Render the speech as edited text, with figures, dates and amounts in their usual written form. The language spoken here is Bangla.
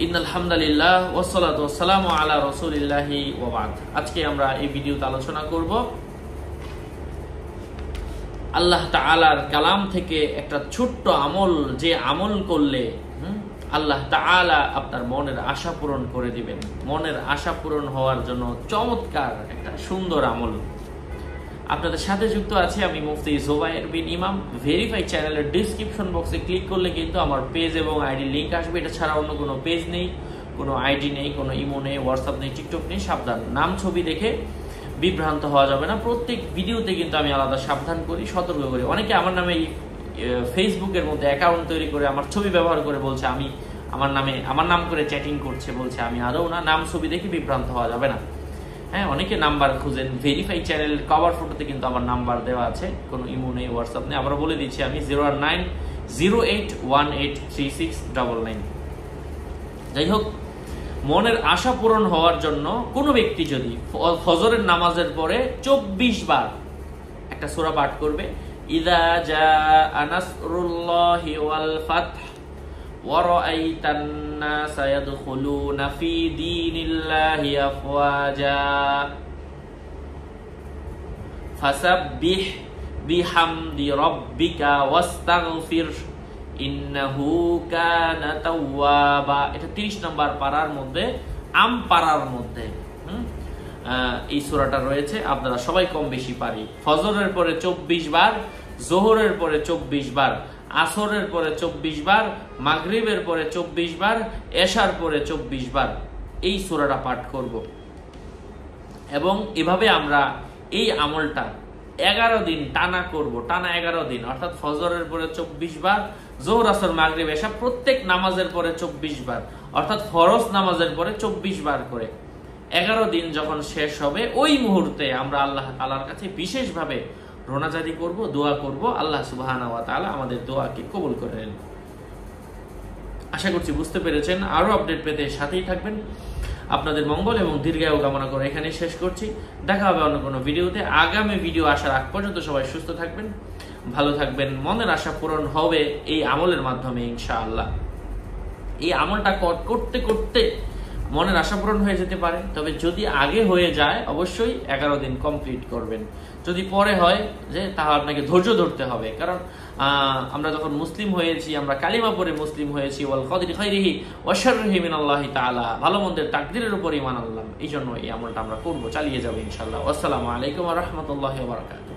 ইন্নাল হামদুলিল্লাহ ওয়াসসালাতু ওয়াসসালামু আলা রাসূলিল্লাহি ওয়া বা'দ। আজকে আমরা এই ভিডিওতে আলোচনা করব আল্লাহ তাআলার কালাম থেকে একটা ছোট্ট আমল, যে আমল করলে আল্লাহ তাআলা আপনার মনের আশা পূরণ করে দিবেন। মনের আশা পূরণ হওয়ার জন্য চমৎকার একটা সুন্দর আমল। আপনাদের সাথে যুক্ত আছে আমি মুফতি জুবায়ের বিন ইমাম। ভেরিফাই চ্যানেলের ডেসক্রিপশন বক্সে ক্লিক করলে কিন্তু আমার পেজ এবং আইডি লিংক আসবে। এটা ছাড়া অন্য কোনো পেজ নেই, কোনো আইডি নেই, কোনো ইমো নেই, হোয়াটসঅ্যাপ নেই, টিকটক নেই। সাবধান, নাম ছবি দেখে বিভ্রান্ত হওয়া যাবে না। প্রত্যেক ভিডিওতে কিন্তু আমি আলাদা সাবধান করি, সতর্ক করি। অনেকে আমার নামে ফেসবুকের মধ্যে অ্যাকাউন্ট তৈরি করে আমার ছবি ব্যবহার করে বলছে আমি আমার নাম করে চ্যাটিং করছে, বলছে আমি আদৌ না। নাম ছবি দেখে বিভ্রান্ত হওয়া যাবে না। হ্যাঁ, অনেকে নাম্বার খুঁজেন, ভেরিফাই চ্যানেল কভার ফটোতে কিন্তু আমার নাম্বার দেওয়া আছে, কোনো ইমো নেই, হোয়াটসঅ্যাপ নেই। আবার বলে দিচ্ছি আমি 09081836999। যাই হোক, মনের আশা পূরণ হওয়ার জন্য কোনো ব্যক্তি যদি ফজরের নামাজের পরে 24 বার একটা সূরা পাঠ করবে, ইযা জাআ নাসরুল্লাহি ওয়াল ফাতহ وَرَأَيْتَ النَّاسَ يَدْخُلُونَ فِي دِينِ اللَّهِ أَفْوَاجًا فَسَبِّحْ بِحَمْدِ رَبِّكَ وَاسْتَغْفِرْ إِنَّهُ كَانَ تَوَّابًا। এটা 30 নম্বর পারার মধ্যে, পারার মধ্যে এই সূরাটা রয়েছে। আপনারা সবাই কম বেশি পারি। ফজরের পরে 24 বার, যোহরের পরে 24 বার, আসরের পরে 24 বার, মাগরিবের পরে 24 বার, এশার পরে 24 বার এই সূরাটা পাঠ করব। এবং এভাবে আমরা এই আমলটা 11 দিন টানা করব, টানা 11 দিন। অর্থাৎ ফজরের পরে 24 বার, যোহর, আসর, মাগরিব, এশা প্রত্যেক নামাজের পরে 24 বার, অর্থাৎ ফরজ নামাজের পরে 24 বার করে 11 দিন যখন শেষ হবে, ওই মুহূর্তে আমরা আল্লাহ তাআলার কাছে বিশেষভাবে রোনাজারি করব, দোয়া করব। আল্লাহ সুবহানাহু ওয়া তাআলা আমাদের দোয়াকে কবুল করে নেন। আশা করছি বুঝতে পেরেছেন। আরো আপডেট পেতে সাথেই থাকবেন। আপনাদের মঙ্গল এবং দীর্ঘায়ু কামনা করে এখানেই শেষ করছি। দেখা হবে অন্য কোনো ভিডিওতে। আগামী ভিডিও আসার আগ পর্যন্ত সবাই সুস্থ থাকবেন, ভালো থাকবেন। মনের আশা পূরণ হবে এই আমলের মাধ্যমে ইনশাআল্লাহ। এই আমলটা করতে করতে মনের আশা পূরণ হয়ে যেতে পারে, তবে যদি আগে হয়ে যায় অবশ্যই 11 দিন কমপ্লিট করবেন। যদি পরে হয় যে, তাহলে আপনাকে ধৈর্য ধরতে হবে। কারণ আমরা যখন মুসলিম হয়েছি, আমরা কালিমা পড়ে মুসলিম হয়েছি, ওয়াল কদরি খাইরিহি ওয়া শাররিহি মিনাল্লাহি তাআলা, ভালো মন্দের তাকদীরের উপর ঈমান আনলাম। এই জন্য এই আমলটা আমরা করব, চালিয়ে যাব ইনশাআল্লাহ। আসসালামু আলাইকুম ওয়া রাহমাতুল্লাহি ওয়া বারাকাতুহু।